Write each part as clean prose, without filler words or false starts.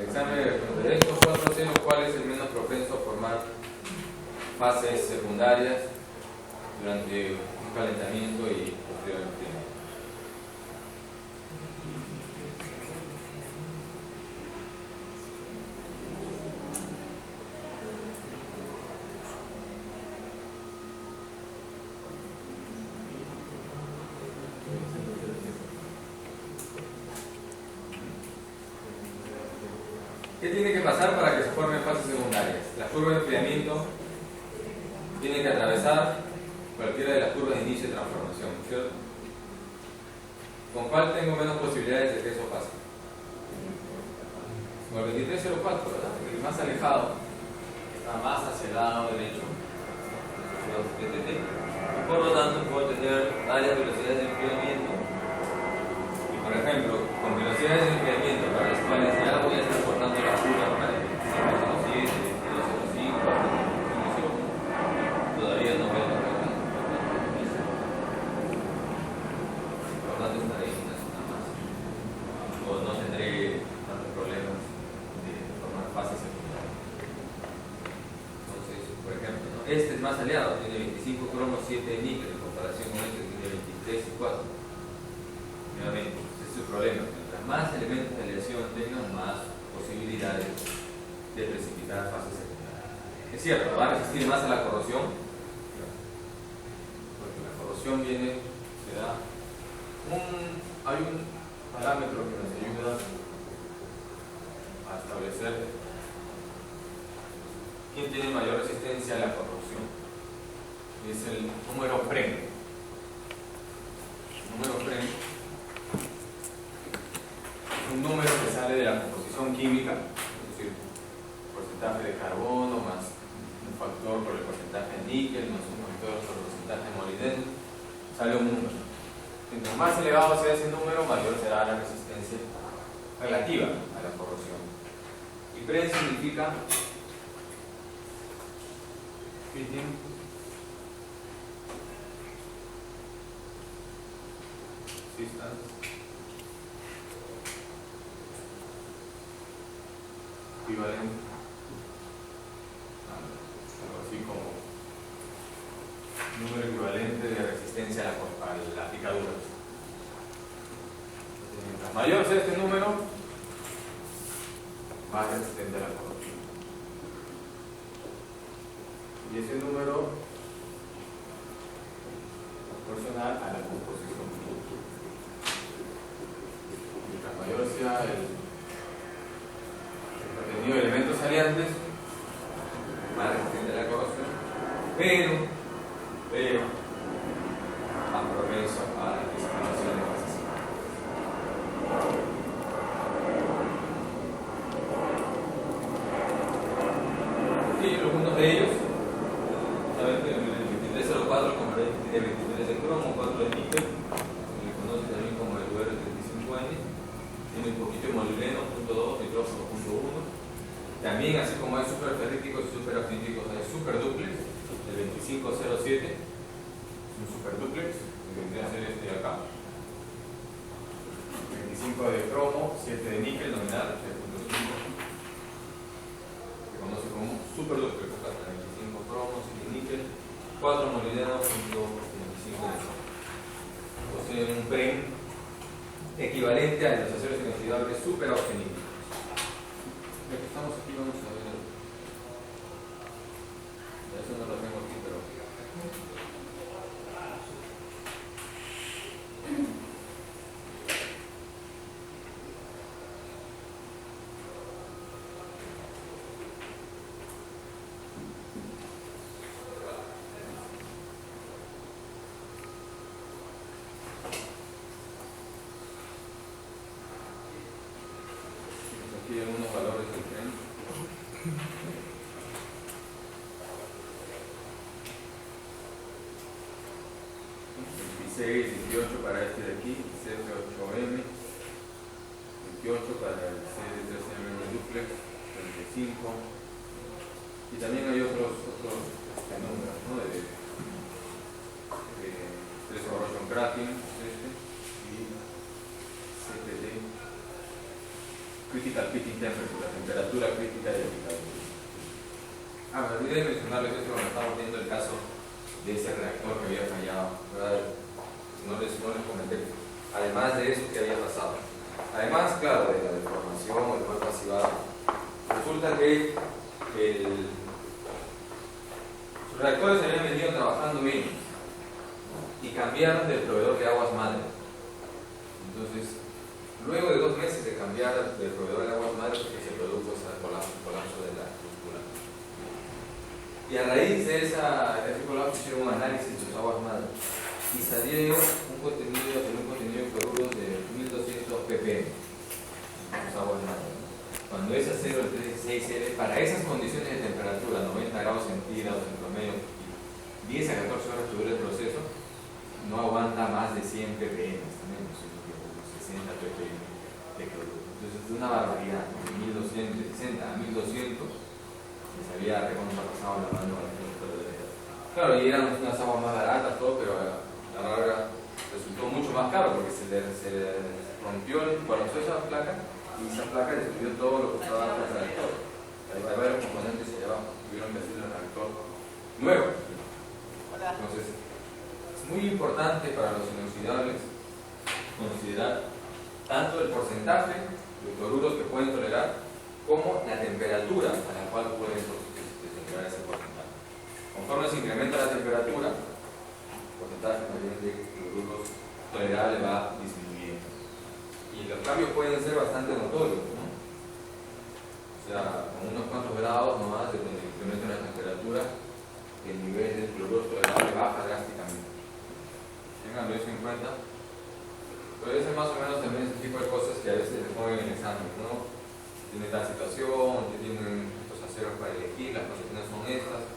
examen de estos cuatro ceros, ¿cuál es el menos propenso a formar fases secundarias durante un calentamiento y posterior enfriamiento? ¿Qué tiene que pasar para que se formen fases secundarias? La curva de enfriamiento tiene que atravesar cualquiera de las curvas de inicio de transformación, ¿cierto? ¿Con cuál tengo menos posibilidades de que eso pase? Con el 2304, ¿verdad? El más alejado, está más hacia el lado derecho. Por lo tanto, puedo tener varias velocidades de enfriamiento. Y por ejemplo, con velocidades de enfriamiento para las cuales ya voy a estar cortando la curva para el 2507, 2205, todavía no veo la curva. Por lo tanto, estaré en una zona más. O no tendré tantos problemas de formar fases secundarias. Entonces, por ejemplo, ¿no? Este es más aliado, tiene 25 cromo, 7 de níquel en comparación con este que tiene 23 y 4. Nuevamente, ese es el problema. Mientras más elementos de aleación tengan, más posibilidades de precipitar fases secundarias. Es cierto, va a resistir más a la corrosión, porque la corrosión viene, hay un parámetro que nos ayuda a establecer quién tiene mayor resistencia a la corrosión. Es el número PREM. El número PREM es un número que sale de la composición química, es decir, porcentaje de carbono más un factor por el porcentaje de níquel más un factor por el porcentaje de molibdeno, sale un número. Mientras más elevado sea ese número, mayor será la resistencia relativa a la corrosión. Y PREM significa fitting resistance equivalente, algo así como número equivalente de resistencia a la picadura. Mientras mayor sea este número, más resistente a la corrosión. Y ese número proporcional a la composición. Mientras mayor sea el contenido de elementos aliantes, más resistente a la corrosión, pero más propenso a la precipitación de fases secundarias. Y algunos de ellos, saben que el 2304 compré el 23 de cromo, 4 de níquel, se le conoce también como el UR35N, tiene un poquito de molibdeno, 0.2, nitrógeno, 0.1. También, así como hay superferríticos y superactínicos, hay superduplex, el 2507, un superduplex, que vendría a ser este de acá. 25 de cromo, 7 de níquel, nominal, 3.5. Se conoce como superduplex, 25 cromo, 7 de níquel, 4 molibdeno, 0.25 de cromo. Poseen un PREM equivalente a los aceros inoxidables superoxenídicos. Ya que estamos aquí, vamos a ver. Eso no lo tengo aquí, pero. Aquí hay unos valores del tren. 26, 18 para este de aquí, C8M, 28 para el C13M duplex, 35, y también hay otros números, ¿no? de 3 corrosion cracking, este, y CPD. critical pitting temperature, la temperatura crítica de picadura. Me olvidé de mencionarles esto cuando estamos viendo el caso de ese reactor que había fallado, ¿verdad? No les comenté, además de eso, ¿qué había pasado? Además, claro, de la deformación o el mal pasivado, resulta que sus reactores habían venido trabajando bien y cambiaron del proveedor de aguas madre. Entonces, luego de 2 meses de cambiar del proveedor de aguas madre, porque se produjo ese colapso de la estructura. Y a raíz de ese colapso hicieron un análisis de sus aguas madre y salieron un contenido de cloruros de 1200 ppm en sus aguas madre. Cuando es acero el 316L, para esas condiciones de temperatura, 90 grados centígrados en promedio, 10 a 14 horas que dura el proceso, no aguanta más de 100 ppm, también 60 ppm de cloruro. Entonces es una barbaridad, de 1200, de 60 a 1200, que se había pasado la mano al cloruro. Claro, y eran unas aguas más baratas, todo, pero a la larga resultó mucho más caro porque se rompió el colapso de esa placa y esa placa destruyó todo lo que estaba en el reactor. Hay varios componentes allá abajo, tuvieron que hacer el reactor nuevo. Entonces, es muy importante para los inoxidables considerar tanto el porcentaje de cloruros que pueden tolerar como la temperatura a la cual pueden tolerar ese porcentaje. Conforme se incrementa la temperatura, el porcentaje también de cloruros tolerable va disminuyendo. Y los cambios pueden ser bastante notorios, ¿no? O sea, con unos cuantos grados nomás, de donde incrementa la temperatura, el nivel de cloruro tolerable baja drásticamente. Ténganlo eso en cuenta. Puede ser más o menos también ese tipo de cosas que a veces les ponen en el examen, ¿no? Tiene tal situación, tienen estos aceros para elegir, las condiciones son estas,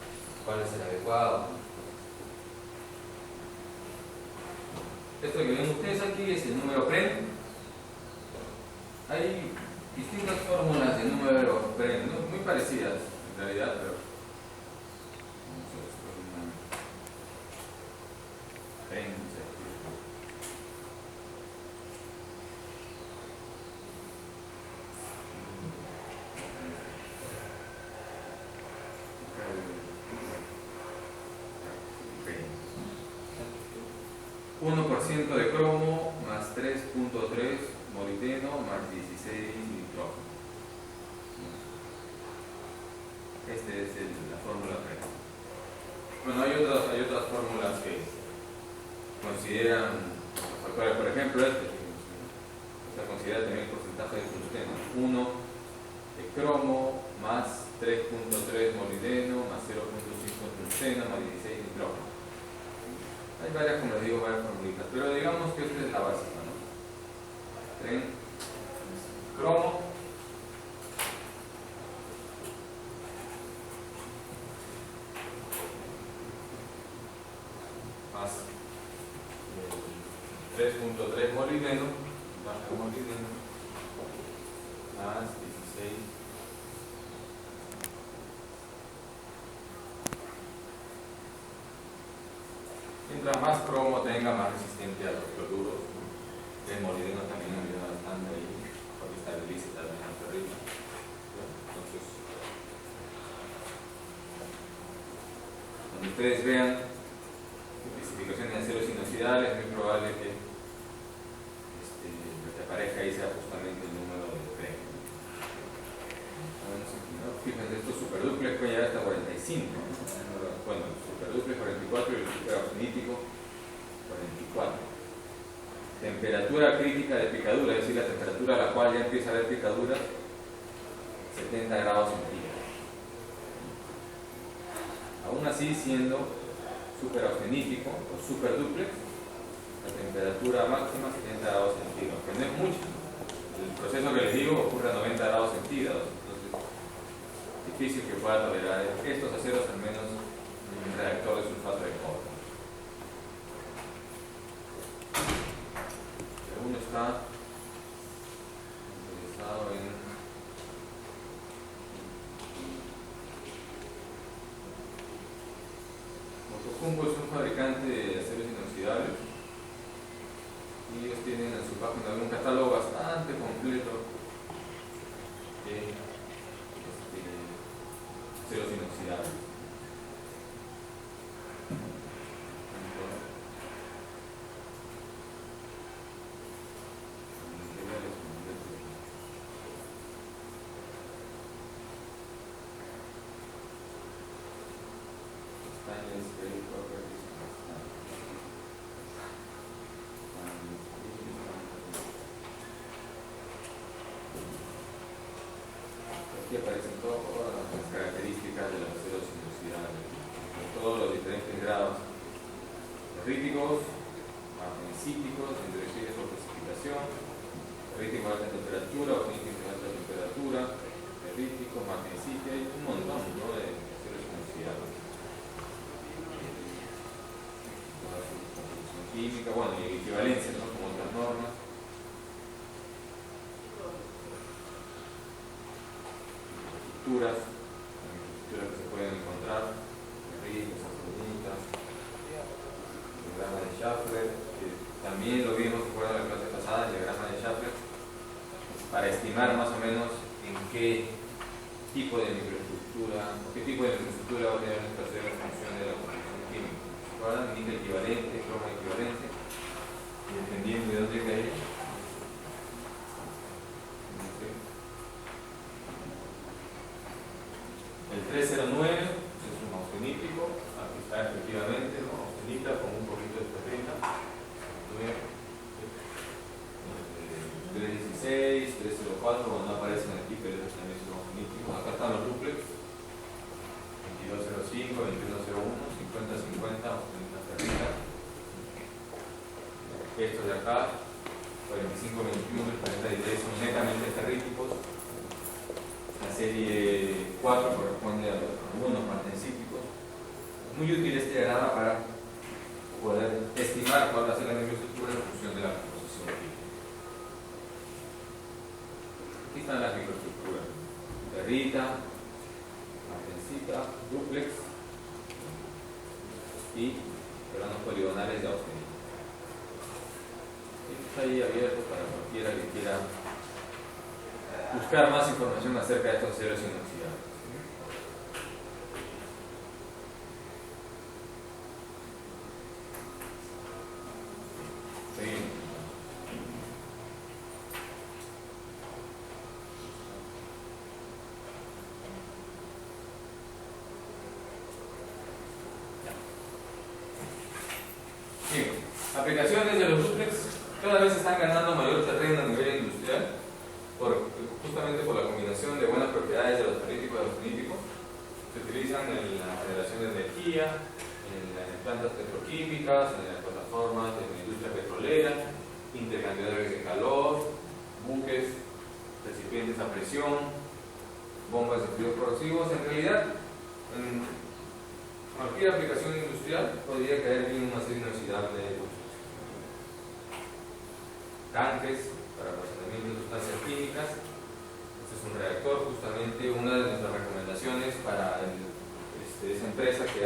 cuál es el adecuado. Esto que ven ustedes aquí es el número PREM. Hay distintas fórmulas de número PREM, ¿no? Muy parecidas en realidad, pero PREM, 1% de cromo más 3.3 molibdeno más 16 nitrógeno. Esta es la fórmula PREM. Bueno, hay otras fórmulas que consideran los factores, por ejemplo, se considera también el porcentaje de tungsteno. 1 de cromo más 3.3 molibdeno más 0.5 tungsteno más 16 nitrógeno. Hay varias, como les digo, varias formulitas, pero digamos que esta es la básica, ¿no? Tren, cromo, más 3.3 molibdeno, más molibdeno, más 16. Mientras más cromo tenga, más resistente a los cloruros. El molibdeno también ayuda bastante ahí, porque estabiliza también el ritmo. Entonces, cuando ustedes vean especificaciones de aceros inoxidables, es muy probable que lo que aparezca ahí sea justamente el número de PREM. Fíjense, estos superduplex pueden llegar hasta 45. Bueno, el superduplex 44 y el superaustenítico 44. Temperatura crítica de picadura, es decir, la temperatura a la cual ya empieza a haber picadura, 70 grados centígrados. Aún así, siendo superaustenítico o superduplex, la temperatura máxima 70 grados centígrados, que no es mucho. El proceso que les digo ocurre a 90 grados centígrados, entonces es difícil que pueda tolerar estos aceros, al menos en un reactor de sulfato de cobre. Si uno está interesado en Motocombo, es un fabricante de aceros inoxidables y ellos tienen en su página un catálogo bastante completo inoxidables. Aquí aparecen todas las características de los aceros inoxidables, todos los diferentes grados: ferríticos, magnesíticos, endurecidos por precipitación, ferríticos a alta temperatura, auténticos a alta temperatura, ferríticos, magnesíticos, hay un montón, ¿no?, de aceros inoxidables. Toda su composición química, bueno, y equivalencia, ¿no?, como otras normas. Estructuras que se pueden encontrar, ferritos, acronitas, el diagrama de Schaeffler, que también lo vimos en la clase pasada, el diagrama de Schaeffler, para estimar más o menos en qué tipo de microestructura, o qué tipo de microestructura va a tener nuestra acero en función de la composición química. Ahora níquel equivalente, cromo equivalente, y dependiendo de dónde cae. El 309 es un austenítico, aquí está efectivamente, ¿no?, austenita con un poquito de ferrita. El 316, 304, bueno, no aparecen aquí, pero también son austeníticos. Acá están los duplex: 2205, 2101, 5050, austenita ferrita. Estos de acá, 4521 y 4016, son netamente ferríticos. La serie 4 corresponde a los carbonos magnesíticos. Es muy útil este diagrama para poder estimar cuál va a ser la microestructura en función de la composición química. Aquí están las microestructuras: ferrita, magnesita, dúplex y planos poligonales de austenita. Esto está ahí abierto para cualquiera que quiera buscar más información acerca de estos aceros inoxidables. Seguimos. Bien. Aplicaciones de los dúplex cada vez están ganando mayor terreno a nivel industrial, justamente por la combinación de buenas propiedades de los ferríticos y austeníticos. Se utilizan en la generación de energía, en plantas petroquímicas, en las plataformas de la industria petrolera, intercambiadores de calor, buques, recipientes a presión, bombas de fluidos corrosivos. En realidad, en cualquier aplicación industrial podría caer bien un acero inoxidable de dúplex. Tanques para almacenamiento de sustancias químicas. Este es un reactor, justamente una de nuestras recomendaciones para esa empresa que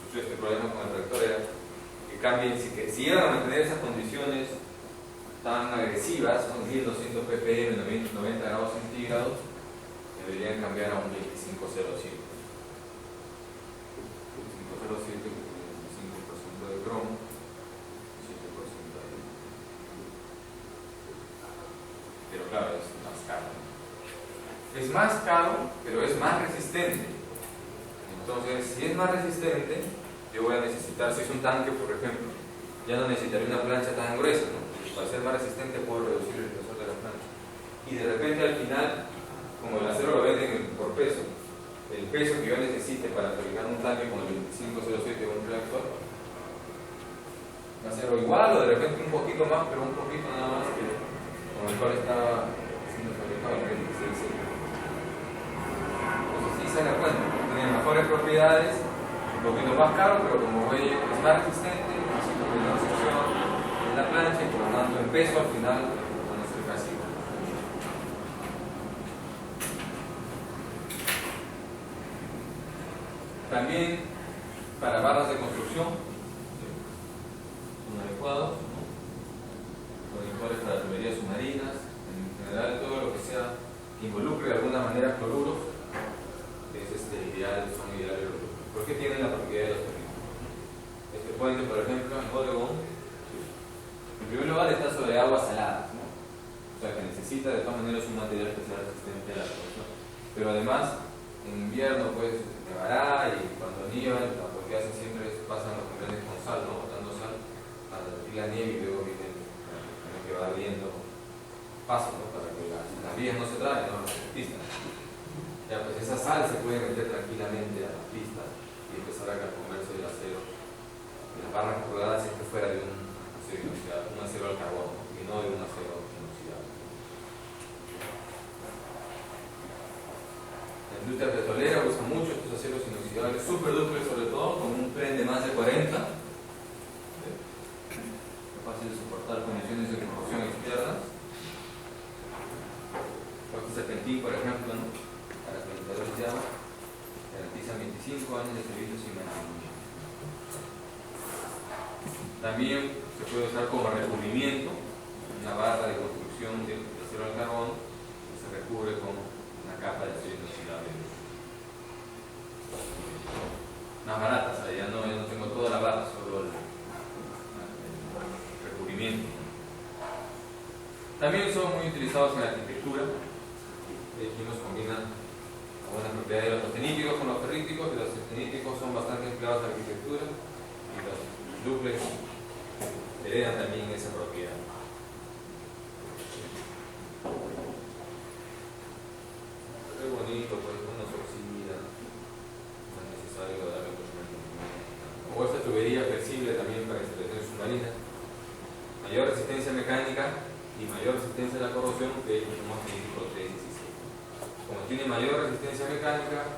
sufrió este problema con el reactor era que cambien, si iban a mantener esas condiciones tan agresivas, son 1200 ppm, 90 grados centígrados, deberían cambiar a un 2507. 2507, 25% de cromo, 7% de... Pero claro, es más caro. Es más caro, pero es más resistente. Entonces, si es más resistente, yo voy a necesitar, si es un tanque, por ejemplo, ya no necesitaré una plancha tan gruesa, ¿no? Para ser más resistente puedo reducir el grosor de la plancha. Y de repente al final, como el acero lo venden por peso, el peso que yo necesite para fabricar un tanque con el 2507 o un reactor va a ser o igual o de repente un poquito más, pero un poquito nada más que con el cual está siendo fabricado el 2607. Entonces sí se da cuenta, tiene mejores propiedades, un poquito más caro, pero como ve es más resistente, necesito una sección en la plancha y por lo tanto en peso al final van a ser casi igual. También para barras de construcción son adecuados, ¿no? Conectores para tuberías submarinas, en general todo lo que sea que involucre de alguna manera cloruros son ideales los dúplex. ¿Por qué tienen la propiedad de los ferritos? Este puente, por ejemplo, en Oregon, en primer lugar está sobre agua salada, ¿no? O sea que necesita de todas maneras un material que sea resistente a la corrosión. Pero además, en invierno pues nevará y cuando nieva, lo que hacen siempre es pasan los contenedores con sal, ¿no? Botando sal para derretir la nieve y luego viene que va abriendo paso, ¿no? Para que las vías no se traen, no las pistas. Ya, pues esa sal se puede meter tranquilamente a las pistas y empezar a carcomerse el acero. Y las barras corrugadas siempre fuera de un acero inoxidable, un acero al carbono y no de un acero inoxidable. La industria petrolera usa mucho estos aceros inoxidables, super dúplex sobre todo, con un PREN de más de 40. Fácil de soportar condiciones de corrosión externas. Este serpentín, por ejemplo, ¿no? Para calentadores de agua, garantiza 25 años de servicio sin mantenimiento. También se puede usar como recubrimiento, una barra de construcción de acero al carbón que se recubre con una capa de acero inoxidable. Más baratas, ya no tengo toda la barra, solo el recubrimiento. También son muy utilizados en la arquitectura. Aquí nos combinan algunas propiedades de los austeníticos con los ferríticos, y los austeníticos son bastante empleados en la arquitectura y los dúplex heredan también esa propiedad. Qué bonito, pues no se oxida, no es necesario darle mucho mantenimiento. O esta tubería flexible también para instalaciones submarinas, mayor resistencia mecánica y mayor resistencia a la corrosión que el austenítico 317. Como tiene mayor resistencia mecánica,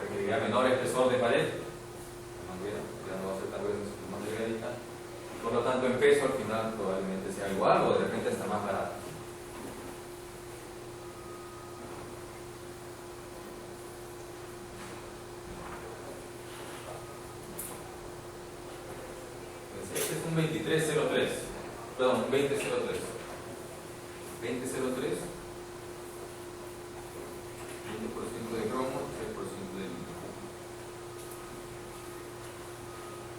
requerirá menor espesor de pared, la manguera ya no va a ser tan gruesa, sino más delgadita, y por lo tanto en peso al final probablemente sea igual o de repente está más barato. Este es un 2303, perdón, 2003. 2003, 20% de cromo, 3% de litio.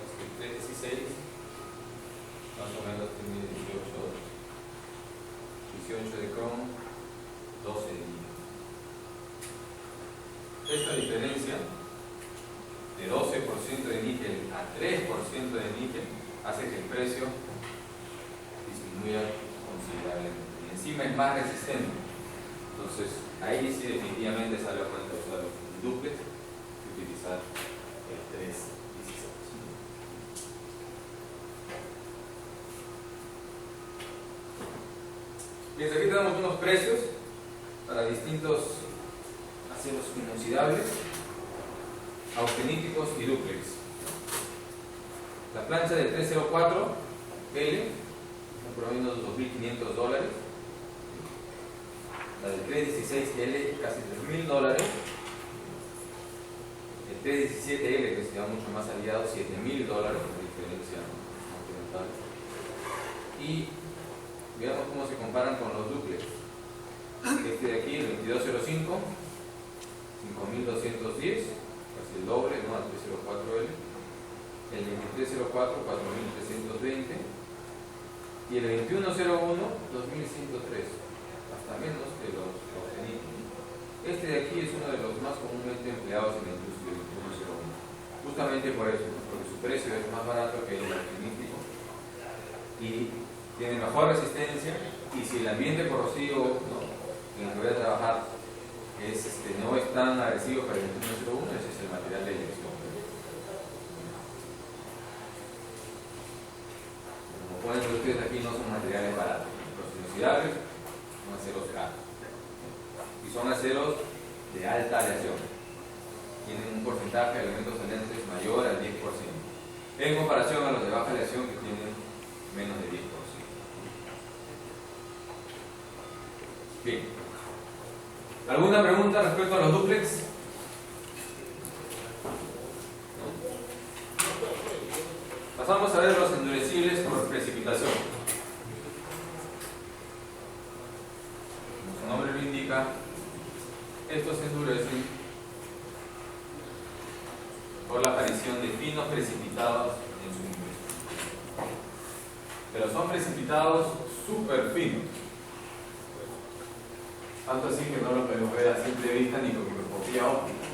Este 316, más o menos tiene 18 de cromo, 12 de litio. Esta diferencia de 12% de níquel a 3% de níquel hace que el precio disminuya considerablemente. Y encima es más resistente. Entonces, ahí sí definitivamente sale a cuenta usar el dúplex y utilizar el 316. Bien, aquí tenemos unos precios para distintos aceros inoxidables, austeníticos y dúplex. La plancha del 304L está proveniendo de $2.500. La del 316L casi $3.000. El 317L, que se llama mucho más aliado, $7.000, una diferencia continental. Y veamos cómo se comparan con los dúplex. Este de aquí, el 2205, 5.210, casi el doble, ¿no? Al 304L. El 2304, 4.320. Y el 2101, 2.103. Hasta menos que los austeníticos. Este de aquí es uno de los más comúnmente empleados en la industria del 2101. Justamente por eso, porque su precio es más barato que el austenítico y tiene mejor resistencia. Y si el ambiente corrosivo, ¿no?, en el que voy a trabajar no es tan agresivo para el 2101, ese es el material de elección. Como pueden ver ustedes, aquí no son materiales baratos. Los inoxidables son aceros caros y son aceros de alta aleación, tienen un porcentaje de elementos salientes mayor al 10% en comparación a los de baja aleación que tienen menos de 10%. Bien, ¿alguna pregunta respecto a los dúplex? ¿No? Pasamos a ver los endurecibles por precipitación. Como su nombre lo indica, estos se endurecen finos precipitados en su ingreso. Pero son precipitados súper finos. Tanto así que no lo podemos ver a simple vista ni con microscopía óptica,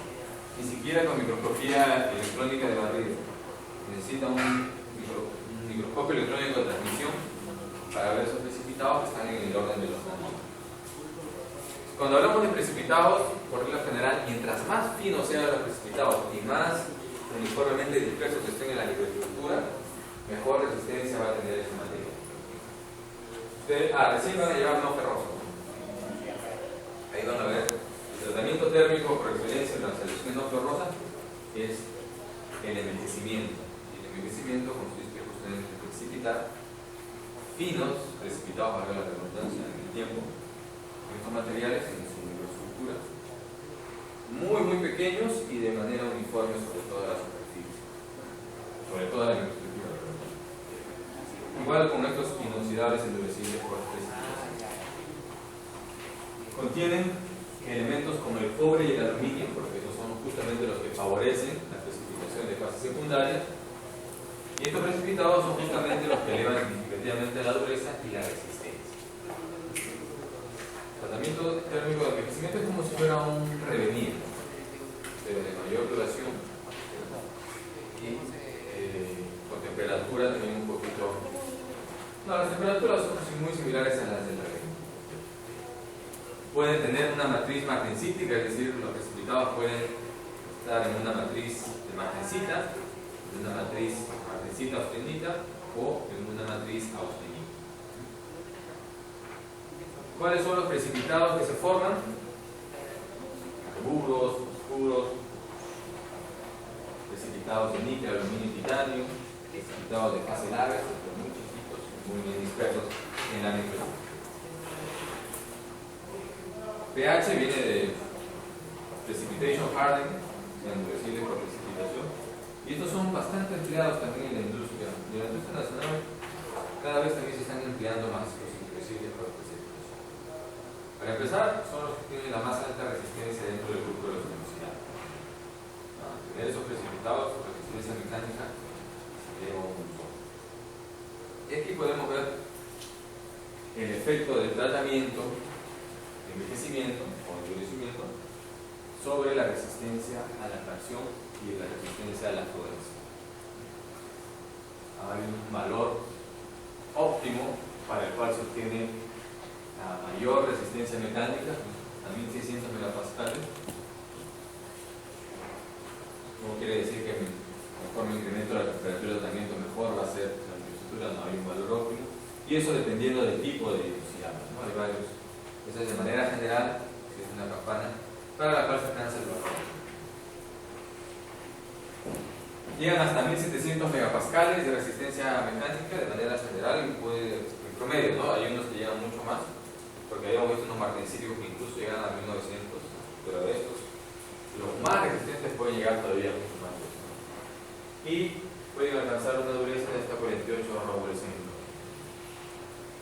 ni siquiera con microscopía electrónica de barrido. Necesita un microscopio electrónico de transmisión para ver esos precipitados que están en el orden de los nanómetros. Cuando hablamos de precipitados, por regla general, mientras más finos sean los precipitados y más uniformemente dispersos estén en la microestructura, mejor resistencia va a tener esa materia. Ustedes recién van a llevar no ferroso. Ahí van a ver el tratamiento térmico por excelencia en las soluciones no ferrosas es el envejecimiento. Y el envejecimiento consiste justamente en precipitar finos, precipitados para la redundancia en el tiempo, estos materiales en su microestructura, muy pequeños y de manera uniforme sobre toda la superficie, sobre toda la microestructura. Igual con estos inoxidables endurecibles por precipitación. Contienen elementos como el cobre y el aluminio, porque esos son justamente los que favorecen la precipitación de fases secundarias, y estos precipitados son justamente los que elevan significativamente la dureza y la resistencia. El tratamiento térmico de envejecimiento es como si fuera un prevenir, pero de mayor duración y con temperatura también un poquito. No, las temperaturas son muy similares a las del reino. Pueden tener una matriz magnesítica, es decir, los precipitados pueden estar en una matriz de magnesita, en una matriz magnesita-austenita o en una matriz austenita. ¿Cuáles son los precipitados que se forman? Carburos, fosfuros, precipitados de níquel, aluminio y titanio, precipitados de fase larga, muy chiquitos, muy bien dispersos en la microestructura. pH viene de precipitation hardening, endurecible por precipitación, y estos son bastante empleados también en la industria. En la industria nacional cada vez también se están empleando más los endurecibles por precipitación. Para empezar, son los que tienen la más alta resistencia dentro del grupo de los industriales. Tener esos precipitados por resistencia mecánica sería un montón. Y aquí podemos ver el efecto del tratamiento, envejecimiento o endurecimiento sobre la resistencia a la fracción y la resistencia a la fluencia. Hay un valor óptimo para el cual se obtiene la mayor resistencia mecánica, a 1600 megapascales. No quiere decir que conforme incremento la temperatura de tratamiento mejor va a ser la microestructura, no hay un valor óptimo, y eso dependiendo del tipo de inoxidable, ¿no? Hay varios. Esa es de manera general, es una campana para la cual se alcanza el valor. Llegan hasta 1700 megapascales de resistencia mecánica de manera general y puede, en promedio, ¿no? Hay unos que llegan mucho más, porque habíamos visto unos magnesíticos que incluso llegan a 1900, pero de estos, los más resistentes pueden llegar todavía mucho más. Y pueden alcanzar una dureza de hasta 48 revoluciones.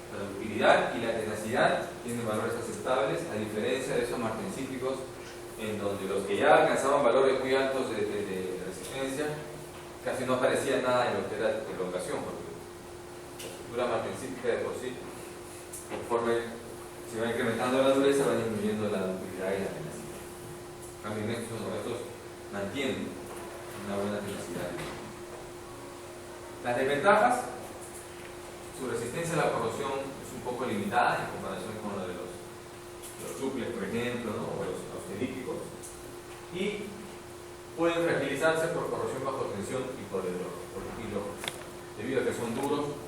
La ductilidad y la tenacidad tienen valores aceptables, a diferencia de esos magnesíticos en donde los que ya alcanzaban valores muy altos de resistencia casi no aparecía nada en lo que era elongación, porque la estructura magnesítica de por sí, conforme se va incrementando la dureza, va disminuyendo la ductilidad y la tenacidad. También estos mantienen una buena tenacidad. Las desventajas: su resistencia a la corrosión es un poco limitada en comparación con la de los duplex, por ejemplo, ¿no? O los austeníticos, y pueden fragilizarse por corrosión bajo tensión y por hidrógeno, debido a que son duros,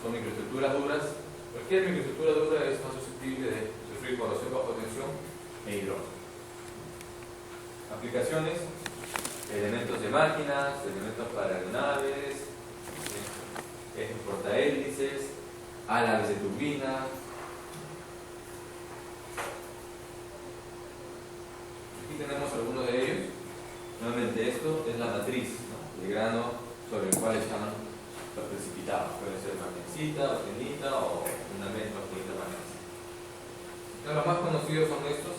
son microestructuras duras. Cualquier microestructura dura es más susceptible de sufrir corrosión bajo tensión e hidrógeno. Aplicaciones: elementos de máquinas, elementos para aeronaves, portahélices, alas de turbina. Aquí tenemos algunos de ellos. Nuevamente, esto es la matriz, ¿no? El grano sobre el cual están los precipitados. Puede ser magnesita, austenita o una mezcla austenita magnesita. Los más conocidos son estos: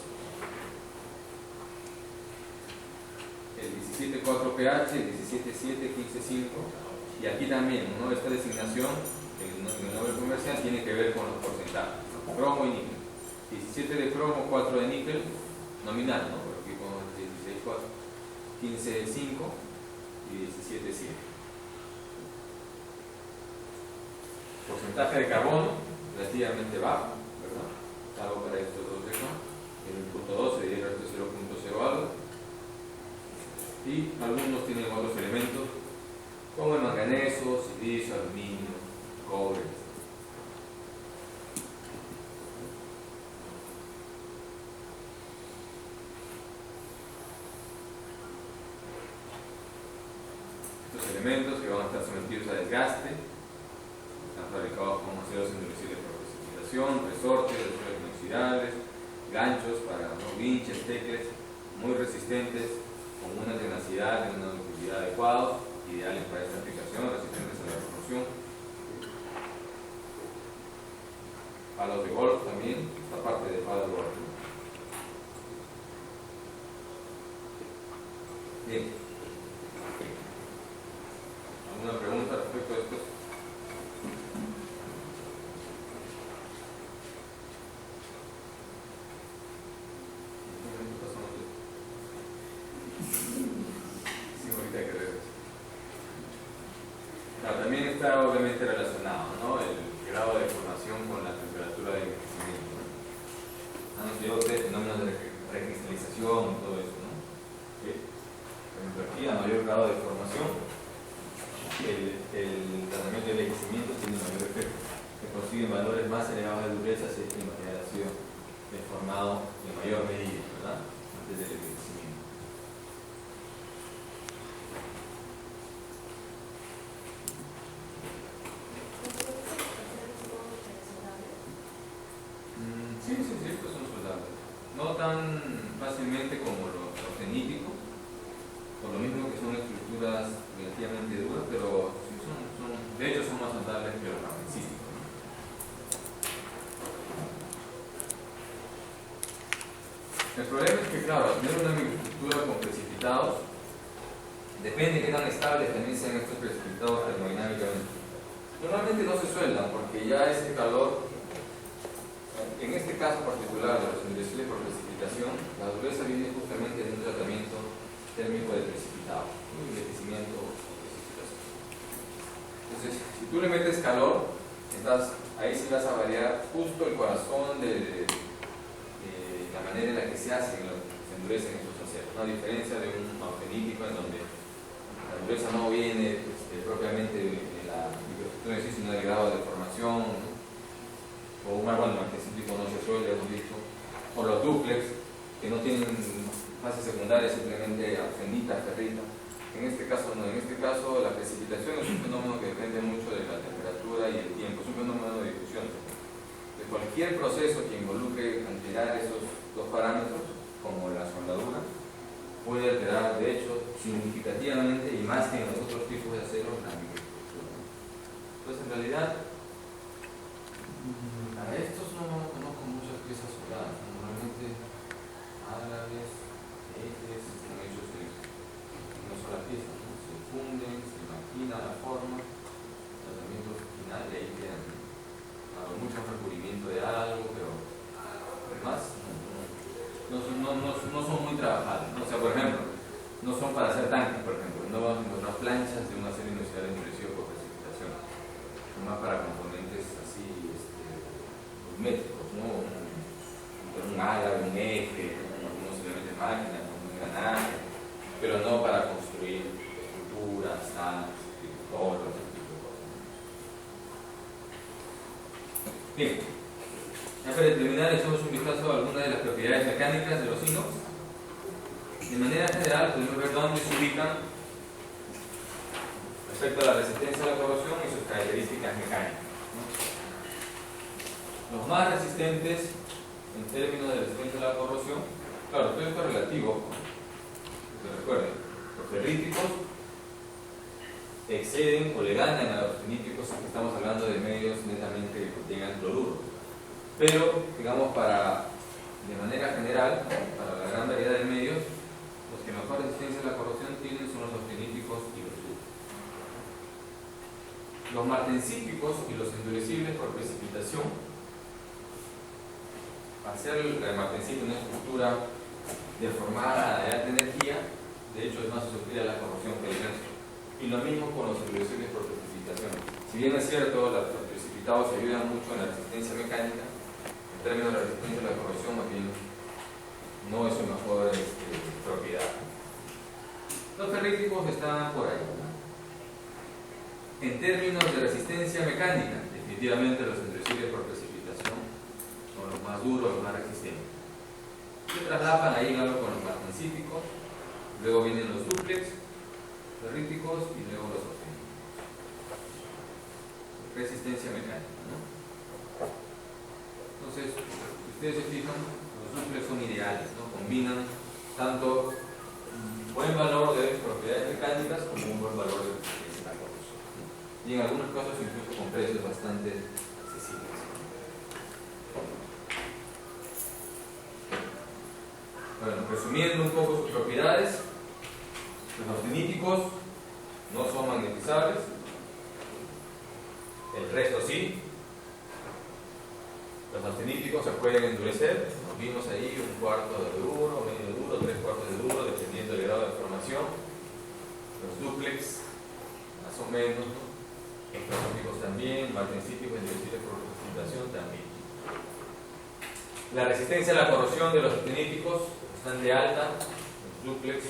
el 17 17,4 pH, 17,7, 15,5, y aquí también, ¿no? Esta designación en el nombre comercial tiene que ver con los porcentajes, ¿no? Cromo y níquel. 17 de cromo, 4 de níquel, nominal, ¿no? Por aquí pongo 16,4, 15,5 y 17,7. Porcentaje de carbono relativamente bajo, ¿verdad? Salvo para estos dos de acá, el 0,12 y el resto 0,0 algo. Y algunos tienen otros elementos como el manganeso, silicio, aluminio, cobre. Estos elementos que van a estar sometidos a desgaste están fabricados con aceros endurecibles por precipitación, resortes, aceros inoxidables, ganchos para winches, tecles, muy resistentes, con una tenacidad y una ductilidad adecuados, ideales para esta aplicación, resistentes a la corrosión. Palos de golf también, esta parte de palos de golf. Bien. ¿Alguna pregunta respecto a esto? También está obviamente relacionado, ¿no? El grado de formación con la temperatura de envejecimiento. Yo ustedes fenómenos de recristalización y todo eso, ¿no? ¿Sí? Por ejemplo, aquí a mayor grado de formación, el tratamiento de envejecimiento tiene mayor efecto. Se consiguen valores más elevados de dureza si el material ha sido deformado en mayor medida, ¿verdad? Antes del envejecimiento. Sí, pues son soldables. No tan fácilmente como los ceníticos, por lo mismo que son estructuras relativamente duras, pero sí de hecho son más soldables que los magnesíticos. El problema es que, claro, al tener una microestructura con precipitados, depende de qué tan estables también sean estos precipitados termodinámicamente. Normalmente no se sueldan porque ya ese calor, en este caso particular de los endurecibles por precipitación, la dureza viene justamente de un tratamiento térmico de precipitado, un envejecimiento o precipitación. Entonces, si tú le metes calor, ahí sí vas a variar justo el corazón de la manera en la que se hacen, se endurecen estos aceros. A diferencia de un austenítico en donde la dureza no viene propiamente de la microestructura en sí, sino del grado de formación, ¿no? O un árbol magnesítico no se suele, hemos dicho, o los dúplex, que no tienen fase secundaria, simplemente arsenitas, ferrita. En este caso no, en este caso la precipitación es un fenómeno que depende mucho de la temperatura y el tiempo, es un fenómeno de difusión. De cualquier proceso que involucre alterar esos dos parámetros, como la soldadura, puede alterar de hecho significativamente y más que en los otros tipos de acero la microestructura. Entonces en realidad a estos no conozco muchas piezas soldadas, normalmente árabes, ejes, están hechos de una sola pieza, ¿no? Se funden, se maquina la forma, tratamiento final y ahí quedan. Mucho recubrimiento de algo, pero además no son muy trabajados, ¿no? O sea, por ejemplo, no son para hacer tanques, por ejemplo, no vamos a encontrar planchas de un acero inoxidable endurecido por precipitación, son más para componentes así, cosméticos, ¿no? Un ala, un eje, algunos elementos de máquina, un engranaje, pero no para construir estructuras, tanques, torres, ese tipo de cosas. Bien, ya para terminar, echamos un vistazo a algunas de las propiedades mecánicas de los inox. De manera general, podemos ver dónde se ubican respecto a la resistencia a la corrosión y sus características mecánicas, ¿no? Los más resistentes en términos de resistencia a la corrosión, claro, todo esto es relativo, que recuerden, los ferríticos exceden o le ganan a los feníticos, estamos hablando de medios netamente que contengan cloruro. Pero, digamos, de manera general, para la gran variedad de medios, Los que mejor resistencia a la corrosión tienen son los austeníticos y los ductles. Los martensíticos y los endurecibles por precipitación, al ser el martensito una estructura deformada de alta energía, de hecho es más susceptible a la corrosión que el resto. Y lo mismo con los endurecibles por precipitación. Si bien es cierto, los precipitados ayudan mucho en la resistencia mecánica, en términos de resistencia a la corrosión, más bien no es su mejor propiedad. Los ferríticos están por ahí. En términos de resistencia mecánica, definitivamente los endurecibles por precipitación son los más duros, los más resistentes. Se traslapan ahí algo con los martensíticos, luego vienen los dúplex, ferríticos y luego los auténticos. Resistencia mecánica, ¿no? Entonces, si ustedes se fijan, los dúplex son ideales, ¿no? Combinan tanto un buen valor de propiedades mecánicas como un buen valor de resistencia. Y en algunos casos incluso con precios bastante accesibles. Bueno, resumiendo un poco sus propiedades, los austeníticos no son magnetizables, el resto sí. Los austeníticos se pueden endurecer, nos vimos ahí un cuarto de duro, medio duro, 3/4 de duro, dependiendo del grado de formación. Los dúplex, más o menos, ¿no? Electrónicos también, martensíticos, endurecibles por precipitación también. La resistencia a la corrosión de los austeníticos están de alta, los dúplex,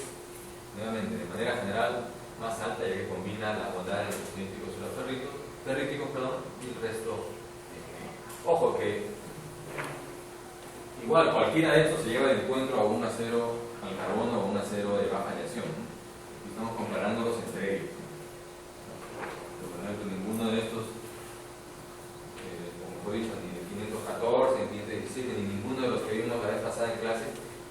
nuevamente, de manera general, más alta, ya que combina la bondad de los austeníticos y los ferríticos, y el resto. Ojo que igual cualquiera de estos se lleva de encuentro a un acero al carbono o a un acero de baja aleación, ¿no? Estamos comparándolos entre ellos. Por ejemplo, ninguno de estos, como fue dicho, ni de 514, ni 517, ni ninguno de los que vimos la vez pasada en clase,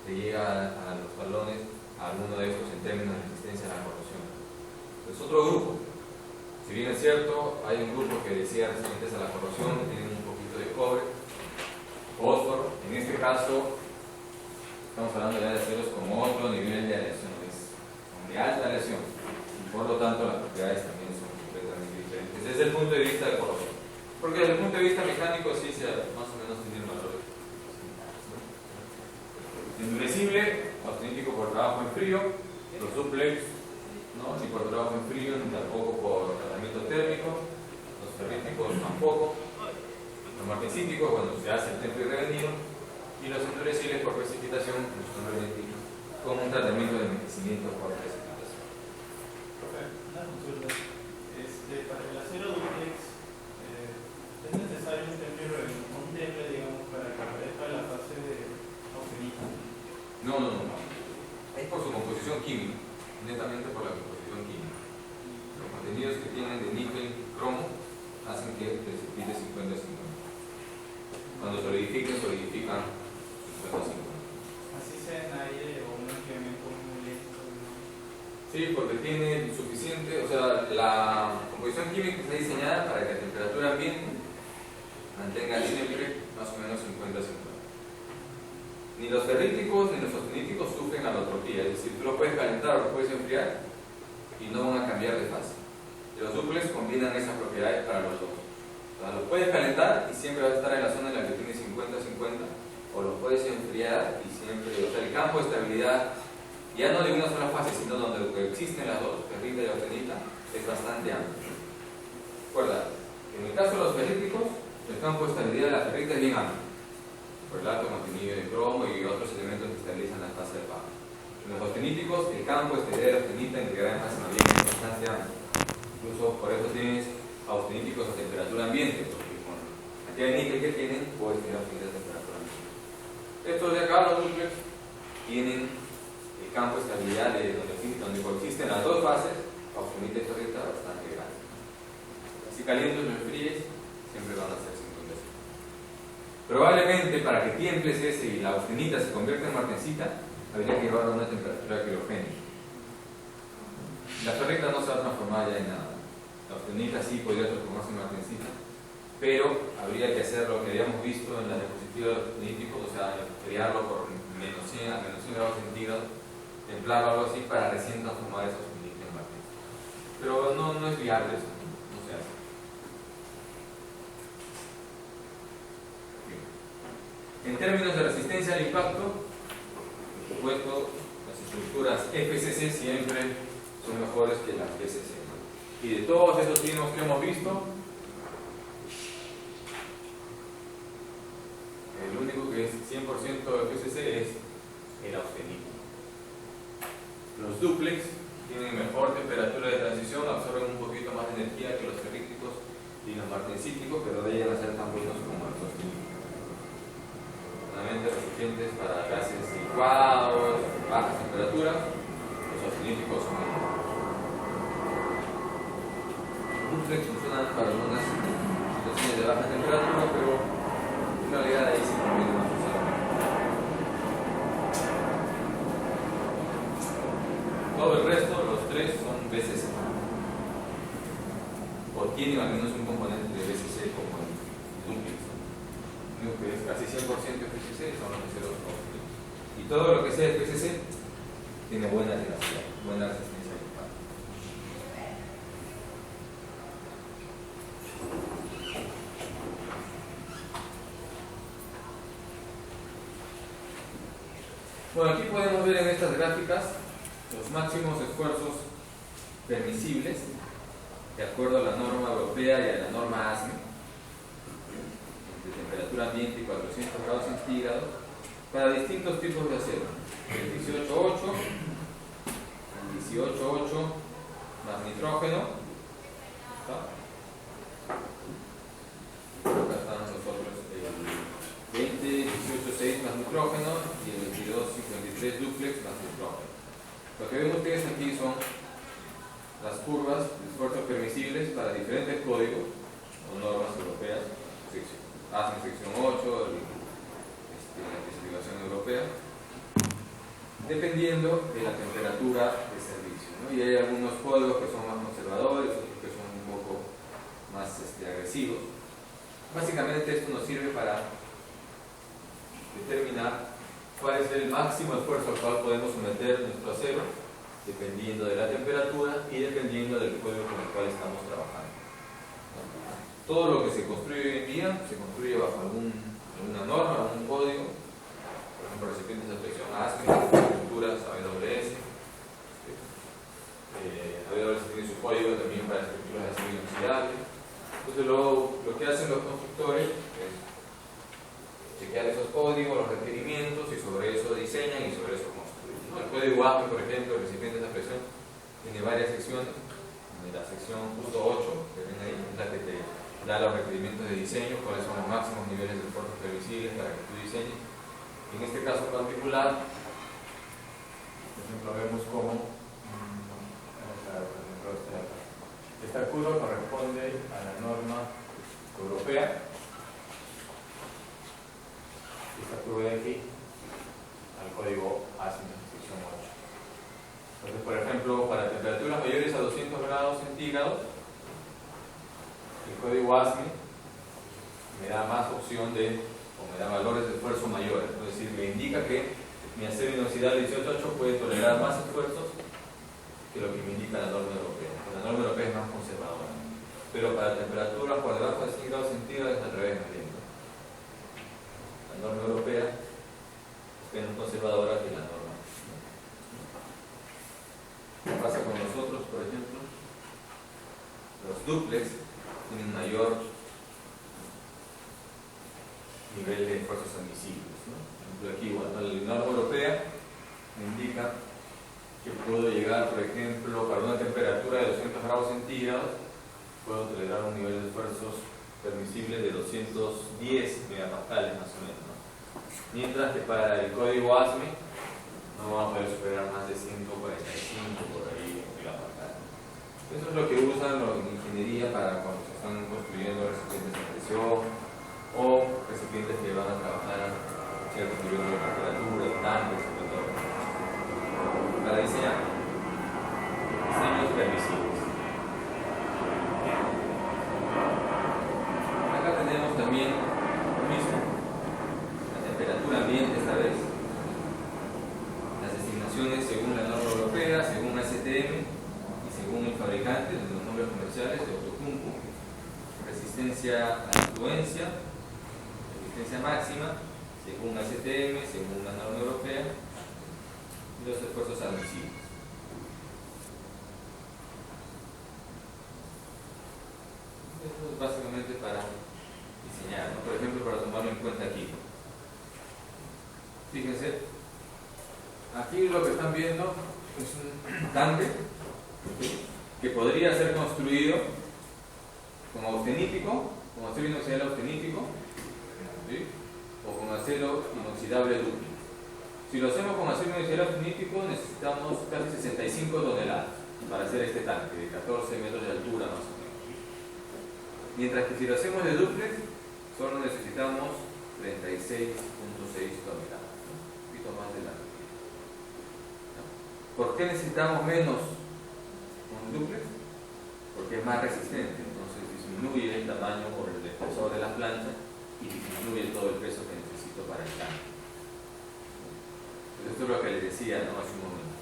te llega a los balones a alguno de estos en términos de resistencia a la corrosión. Es otro grupo. Si bien es cierto, hay un grupo que decía resistentes a la corrosión, que tienen un poquito de cobre, fósforo. En este caso, estamos hablando ya de aceros con otro nivel de aleación, de alta aleación, y por lo tanto las propiedades también son completamente diferentes desde el punto de vista de corrosión. Porque desde el punto de vista mecánico sí se más o menos tienen valores similares, ¿no? Endurecible, auténtico por trabajo en frío, los dúplex, ¿no? Ni por trabajo en frío, ni tampoco por tratamiento térmico, los ferríticos tampoco, los martensíticos cuando se hace el temple revenido, y los endurecibles por precipitación, con un tratamiento de envejecimiento por precipitación. Una consulta. Para el acero dúplex, ¿es necesario un temple, digamos, para que aparezca la fase de austenita? No. Es por su composición química, netamente por la composición química. Los contenidos que tienen de níquel y cromo hacen que precipite 50-50. Cuando solidifican 50-50. Así sea en aire o un enfriamiento muy lento. Sí, porque tiene suficiente, o sea, la composición química está diseñada para que la temperatura ambiente mantenga siempre más o menos 50-50. Ni los ferríticos ni los austeníticos sufren alotropía, es decir, tú lo puedes calentar o lo puedes enfriar y no van a cambiar de fase. Y los dúplex combinan esas propiedades para los dos. O sea, lo puedes calentar y siempre vas a estar en la zona en la que tiene 50-50, o lo puedes enfriar y siempre, o sea, el campo de estabilidad, ya no de una sola fase, sino donde existen las dos, ferrita y austenita, es bastante amplio. Recuerda, en el caso de los ferríticos, el campo de estabilidad de la ferrita es bien amplio, por el alto contenido de cromo y otros elementos que estabilizan la fase del bajo. En los austeníticos, el campo de estabilidad de la austenita en realidad es más bastante amplio. Incluso por eso tienes austeníticos a temperatura ambiente, porque con la cantidad de níquel que tienen, puedes tener austenita a temperatura ambiente. Estos de acá, los dúplex, tienen el campo de estabilidad de donde coexisten las dos fases, austenita y ferrita, bastante grande. Si calientes o enfríes, siempre van a ser 50. Probablemente para que tiemples ese y la austenita se convierta en martensita, habría que llevarlo a una temperatura quirogénica. La ferrita no se va a transformar ya en nada. La austenita sí podría transformarse en martensita, pero habría que hacer lo que habíamos visto en la diapositiva de los austeníticos, o sea, enfriarlo por -100 a -100 grados centígrados templar o algo así para recién transformar esos mini en magnesio. Pero no es viable eso, no se hace. En términos de resistencia al impacto, por supuesto, las estructuras FCC siempre son mejores que las BCC. Y de todos esos signos que hemos visto, el único que es 100% FCC es el austenito. Los dúplex tienen mejor temperatura de transición, absorben un poquito más de energía que los ferríticos y los martensíticos, pero no llegan a ser tan buenos como los austeníticos. Resistentes para gases licuados, bajas temperaturas, los austeníticos son mejores. Los dúplex funcionan para algunas situaciones de baja temperatura, pero en realidad ahí sí conviene más usar. Todo el resto, los tres, son BCC. O tienen al menos un componente de BCC como el dúplex. Que es casi 100% FCC, son los austeníticos. Y todo lo que sea FCC tiene buena tenacidad, buena resistencia al impacto. Bueno, aquí podemos ver en estas gráficas los máximos esfuerzos permisibles de acuerdo a la norma europea y a la norma ASME de temperatura ambiente y 400 grados centígrados para distintos tipos de acero. El 18.8, el 18.8 más nitrógeno. Acá están los otros, el 20, 18.6 más nitrógeno y el 22.53 dúplex más nitrógeno. Lo que ven ustedes aquí son las curvas de esfuerzos permisibles para diferentes códigos o normas europeas. ASME sección 8, la especificación europea, dependiendo de la temperatura de servicio, ¿no? Y hay algunos códigos que son más conservadores, otros que son un poco más agresivos. Básicamente esto nos sirve para determinar cuál es el máximo esfuerzo al cual podemos someter nuestro acero, dependiendo de la temperatura y dependiendo del código con el cual estamos trabajando. Todo lo que se construye hoy en día se construye bajo alguna norma, algún código, por ejemplo, recipientes de presión ASME, estructuras AWS. AWS tiene su código también para estructuras de acero inoxidable. Entonces, lo que hacen los constructores es chequear esos códigos, los requerimientos, y sobre eso diseñan y sobre eso construyen, ¿no? El código ASME, por ejemplo, de recipientes de presión, tiene varias secciones. La sección justo 8, que ven ahí, es la que te da los requerimientos de diseño, cuáles son los máximos niveles de esfuerzos previsibles para que tú diseñes. En este caso particular, por ejemplo, vemos cómo esta curva corresponde a la norma europea, esta curva de aquí al código ASME sección 8. Entonces, por ejemplo, para temperaturas mayores a 200 grados centígrados, el código ASME me da más opción o me da valores de esfuerzo mayores, es decir, me indica que mi acero inoxidable 18.8 puede tolerar más esfuerzos que lo que me indica la norma europea. La norma europea es más conservadora, pero para temperaturas por debajo de 100 grados centígrados es al revés, más lento. La norma europea es menos conservadora que la norma. ¿Qué pasa con nosotros, por ejemplo? Los dúplex tienen mayor nivel de esfuerzos admisibles, ¿no? Por ejemplo, aquí, bueno, la norma europea me indica que puedo llegar, por ejemplo, para una temperatura de 200 grados centígrados, puedo tolerar un nivel de esfuerzos permisibles de 210 megapascales más o menos, ¿no? Mientras que para el código ASME no vamos a poder superar más de 145 por ahí megapascales. Eso es lo que usan en ingeniería para cuando se están construyendo recipientes de presión o recipientes que van a trabajar a cierto nivel de temperatura, tanques, sobre todo, para diseñar diseños permisibles. Acá tenemos también lo mismo, la temperatura ambiente esta vez, las designaciones según la sociales de Outokumpu: resistencia a influencia, resistencia máxima, según ACTM, según la norma europea, y los esfuerzos admisibles. Esto es básicamente para diseñar, ¿no? Por ejemplo, para tomarlo en cuenta aquí. Fíjense, aquí lo que están viendo es un tanque, ¿sí?, que podría ser construido con austenítico, con acero inoxidable austenítico, ¿sí?, o con acero inoxidable dúplex. Si lo hacemos con acero inoxidable austenítico, necesitamos casi 65 toneladas para hacer este tanque de 14 metros de altura más o menos. Mientras que si lo hacemos de dúplex, solo necesitamos 36.6 toneladas, ¿no? Un poquito más de largo. ¿Por qué necesitamos menos con dúplex? Porque es más resistente, entonces disminuye el tamaño por el espesor de la plancha y disminuye todo el peso que necesito para el tanque. Esto es lo que les decía, ¿no?, hace un momento.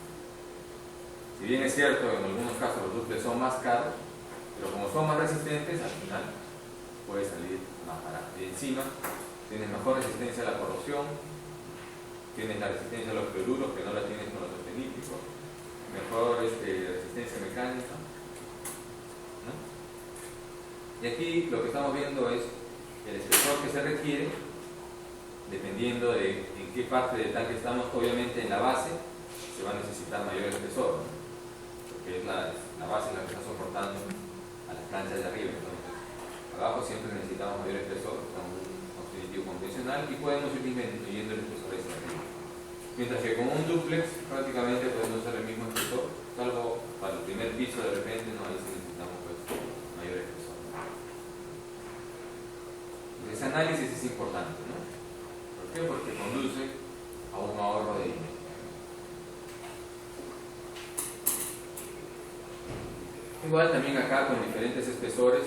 Si bien es cierto, en algunos casos los dúplex son más caros, pero como son más resistentes, al final puede salir más barato. Y encima tienes mejor resistencia a la corrosión, tienes la resistencia a los cloruros que no la tienes con los austeníticos, mejor resistencia mecánica, ¿no? Y aquí lo que estamos viendo es el espesor que se requiere dependiendo de en qué parte del tanque estamos. Obviamente en la base se va a necesitar mayor espesor, ¿no?, porque la base es la que está soportando a las planchas de arriba. Entonces abajo siempre necesitamos mayor espesor con un austenítico convencional y podemos ir disminuyendo el espesor hacia arriba. Mientras que con un dúplex prácticamente podemos usar el mismo espesor, salvo para el primer piso de repente, no, ahí sí necesitamos pues mayor espesor. Ese análisis es importante, ¿no? ¿Por qué? Porque conduce a un ahorro de dinero. Igual también acá con diferentes espesores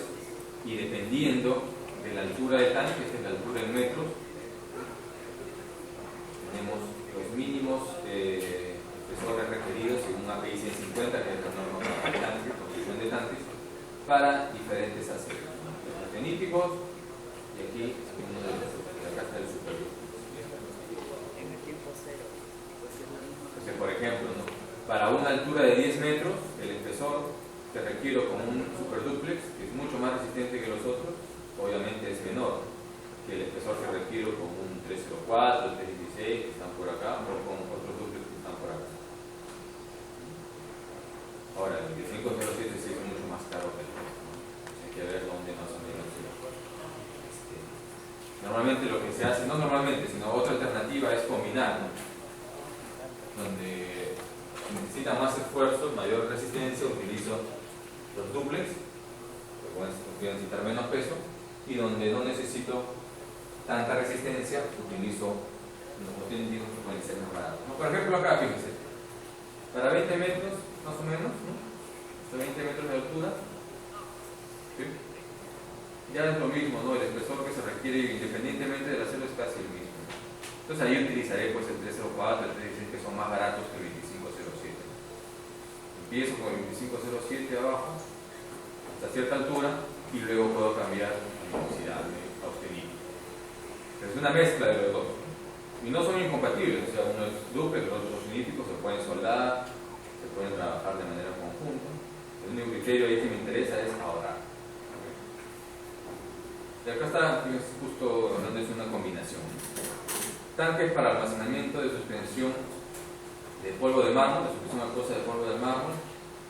y dependiendo de la altura del tanque, esta es la altura en metros, tenemos los mínimos espesores requeridos según API 150, que es la norma para el tanque, construcción de tanques, para diferentes aceros, ¿no?, los austeníticos, y aquí uno de los, acá está el superior. En el tiempo cero, pues es lo mismo. Entonces, por ejemplo, ¿no?, para una altura de 10 metros, el espesor que requiero con un superdúplex, que es mucho más resistente que los otros, obviamente es menor que el espesor que requiero con un 304, 316 que están por acá, o con otros dúplex que están por acá. Ahora, el 2507 sí es mucho más caro que el resto, ¿no? Hay que ver dónde más o menos normalmente lo que se hace, no normalmente, sino otra alternativa es combinar, ¿no?, donde necesita más esfuerzo, mayor resistencia, utilizo los dúplex, que voy a necesitar menos peso, y donde no necesito tanta resistencia, utilizo los auténticos que pueden ser más baratos, ¿no? Por ejemplo, acá, fíjense, para 20 metros, más o menos, ¿no?, hasta 20 metros de altura, ¿sí?, ya es lo mismo, ¿no?, el espesor que se requiere independientemente del acero es casi el mismo. Entonces ahí utilizaré pues el 304, el 316, que son más baratos que el 2507. Empiezo con el 2507 abajo hasta cierta altura y luego puedo cambiar a inoxidable austenítico. Es una mezcla de los dos, ¿no?, y no son incompatibles, o sea, uno es dúplex, los otros austeníticos se pueden soldar, se pueden trabajar de manera conjunta. El único criterio ahí que me interesa es ahorrar. Y acá está, justo hablando, es una combinación. Tanques para almacenamiento de suspensión de polvo de mármol, de suspensión acuosa de polvo de mármol,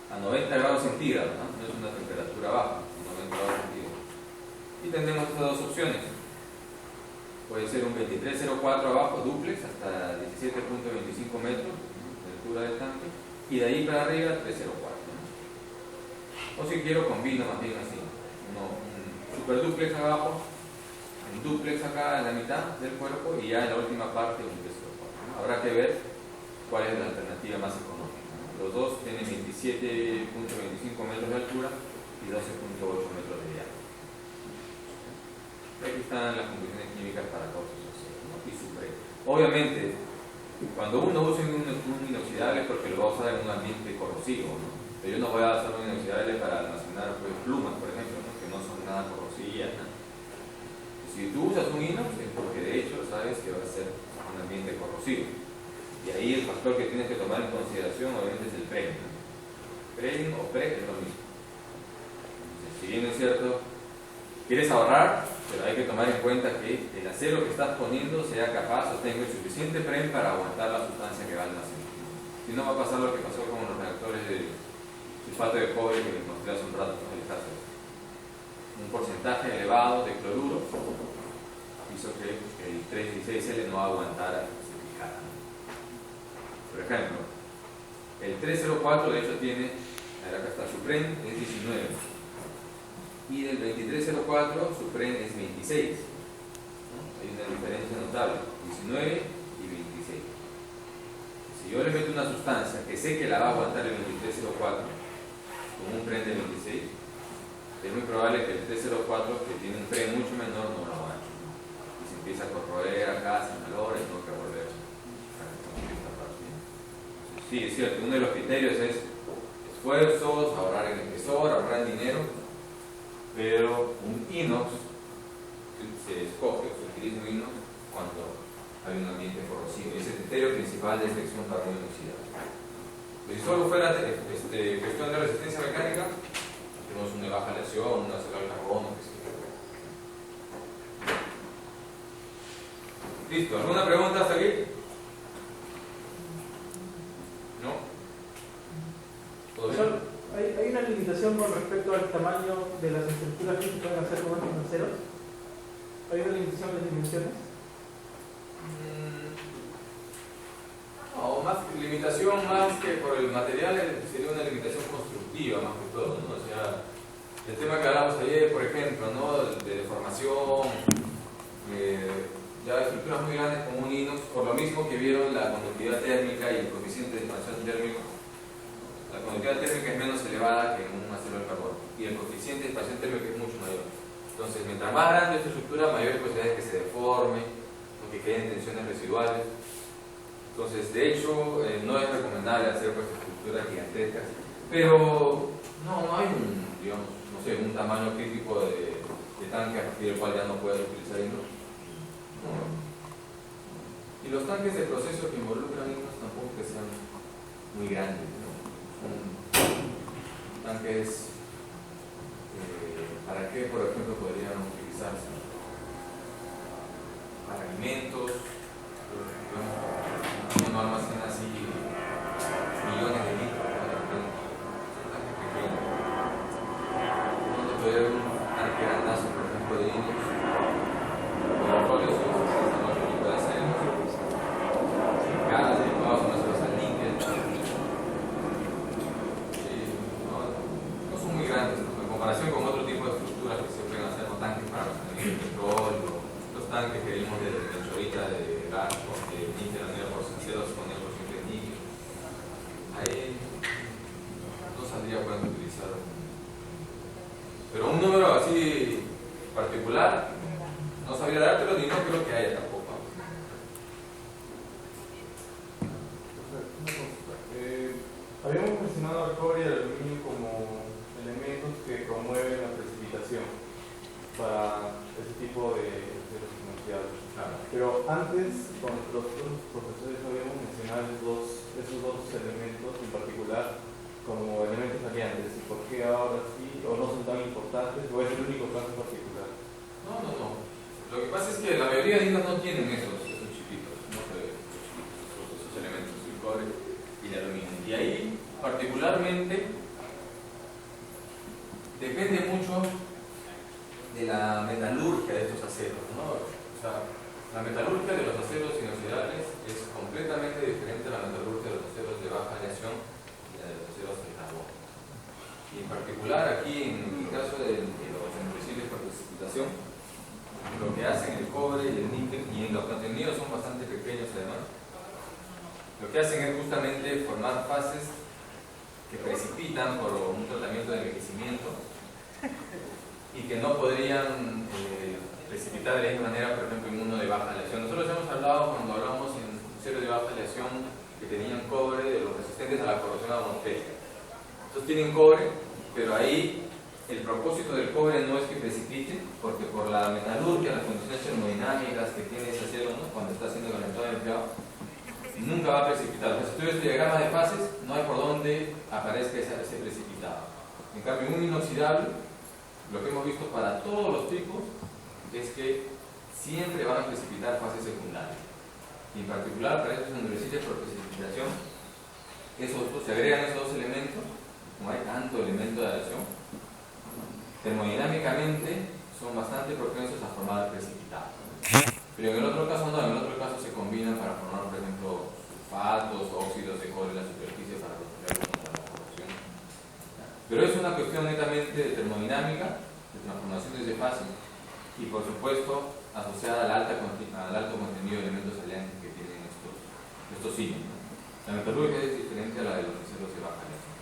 a 90 grados centígrados, ¿no? No es una temperatura baja, 90 grados centígrados. Y tenemos estas dos opciones. Puede ser un 2304 abajo, dúplex, hasta 17.25 metros de altura del tanque, y de ahí para arriba 304, ¿no? O si quiero, combino más bien así, un super dúplex abajo, un dúplex acá en la mitad del cuerpo y ya en la última parte un 304, ¿no? Habrá que ver cuál es la alternativa más económica, ¿no? Los dos tienen 27.25 metros de altura y 12.8 metros de diámetro. Aquí están las conclusiones químicas para todos esos aceros, ¿no? Y supremo. Obviamente, cuando uno usa un inoxidable es porque lo va a usar en un ambiente corrosivo, ¿no? Pero yo no voy a hacer una inoxidable para almacenar pues, plumas, por ejemplo, ¿no? Que no son nada corrosivas, ¿no? Si tú usas un inox es porque de hecho sabes que va a ser un ambiente corrosivo. Y ahí el factor que tienes que tomar en consideración obviamente es el pregging, ¿no? Pregging o preg es lo mismo. Entonces, si bien es cierto, quieres ahorrar, pero hay que tomar en cuenta que el acero que estás poniendo sea capaz o tenga el suficiente preg para aguantar la sustancia que va a almacenar. Si no va a pasar lo que pasó con los reactores de sulfato de cobre que les mostré hace un rato, ¿no? El caso. Un porcentaje elevado de cloruro hizo que el 316L no aguantara certificada, ¿no? Por ejemplo, el 304 de hecho tiene, a ver, acá está, su PREN es 19 y del 2304 su PREN es 26, ¿no? Hay una diferencia notable, 19 y 26. Si yo le meto una sustancia que sé que la va a aguantar el 2304 con un PREN de 26, es muy probable que el 304, que tiene un PREN mucho menor, no lo aguante. Y se empieza a corroer acá, sin valores, no que volver a construir esta parte. Sí, es cierto, uno de los criterios es esfuerzos, ahorrar en espesor, ahorrar en dinero, pero un inox se escoge, se utiliza un inox cuando hay un ambiente corrosivo. Y ese es el criterio principal de detección para un inoxidable. Si solo fuera cuestión de resistencia mecánica, tenemos una baja aleación, una acero al carbono, que sea. ¿Listo? ¿Alguna pregunta hasta aquí? ¿No? ¿Todo bien? ¿Hay una limitación con respecto al tamaño de las estructuras que se pueden hacer con estos aceros? ¿Hay una limitación de dimensiones? No, más limitación más que por el material sería una limitación constructiva más que todo, ¿no? O sea, el tema que hablamos ayer, por ejemplo, ¿no? De deformación, ya estructuras muy grandes como un inox, por lo mismo que vieron la conductividad térmica y el coeficiente de expansión térmico. La conductividad térmica es menos elevada que en un acero al carbono y el coeficiente de expansión térmica es mucho mayor. Entonces, mientras más grande esta estructura, mayor posibilidad de que se deforme o que queden tensiones residuales. Entonces, de hecho, no es recomendable hacer pues, estructuras gigantescas, pero no hay un, digamos, no sé, un tamaño crítico de tanque a partir del cual ya no puedes utilizar inox. No. Y los tanques de proceso que involucran inox tampoco que sean muy grandes, ¿no? Son tanques, ¿para qué, por ejemplo, podrían utilizarse? Para alimentos, no almacena así millones de litros, son tanques pequeños. Donde puede haber un tanque grandazo, por ejemplo, de inox, los cuales se utilizan los tipos de acero, gas, derivados, no se usan níquel. No son muy grandes, ¿no? En comparación con otro tipo de estructuras que se pueden hacer con tanques para almacenamiento de petróleo, los tanques que vimos de ahorita de gas, de níquel, por aceros con el porcentaje de níquel. Ahí no saldría pueden utilizar. Pero un número así particular no sabría dártelo ni no creo que haya tampoco. Habíamos mencionado al cobre y al aluminio como elementos que promueven la precipitación para ese tipo de los inoxidables. Claro. Pero antes, con los otros profesores habíamos mencionado esos dos elementos en particular como elementos aliantes. ¿Y por qué ahora sí o no son tan importantes? ¿O es el único caso particular? No. Lo que pasa es que la mayoría de islas no tienen esos chiquitos, ¿no? Esos elementos, el cobre y el aluminio. Y ahí, particularmente, depende mucho de la metalurgia de estos aceros, ¿no? O sea, la metalurgia de los aceros inoxidables es completamente diferente a la metalurgia de los aceros de baja aleación y la de los aceros de carbono. Y en particular aquí, en el caso de los imposibles por precipitación, lo que hacen el cobre y el níquel, y en los contenidos son bastante pequeños además, lo que hacen es justamente formar fases que precipitan por un tratamiento de envejecimiento y que no podrían precipitar de la misma manera, por ejemplo, en uno de baja aleación. Nosotros hemos hablado, cuando hablamos en acero de baja aleación que tenían cobre, de los resistentes a la corrosión atmosférica. Estos tienen cobre, pero ahí el propósito del cobre no es que precipite, porque por la metalurgia, las condiciones termodinámicas que tiene ese acero, ¿no?, cuando está siendo calentado y enfriado, nunca va a precipitar. Entonces, si tú ves el diagrama de fases, no hay por donde aparezca ese precipitado. En cambio, en un inoxidable, lo que hemos visto para todos los tipos es que siempre van a precipitar fases secundarias. Y en particular, para estos endurecedores por precipitación, se agregan esos dos elementos, como hay tanto elemento de aleación, termodinámicamente son bastante propensos a formar precipitados. Pero en el otro caso no, en el otro caso se combinan para formar, por ejemplo, sulfatos o óxidos de cobre en la superficie para protegerlos contra la corrosión. Pero es una cuestión netamente de termodinámica, de transformaciones de fase, y por supuesto asociada al alto contenido de elementos aliantes que tienen estos signos. La metalurgia es diferente a la de los aceros de baja aleación.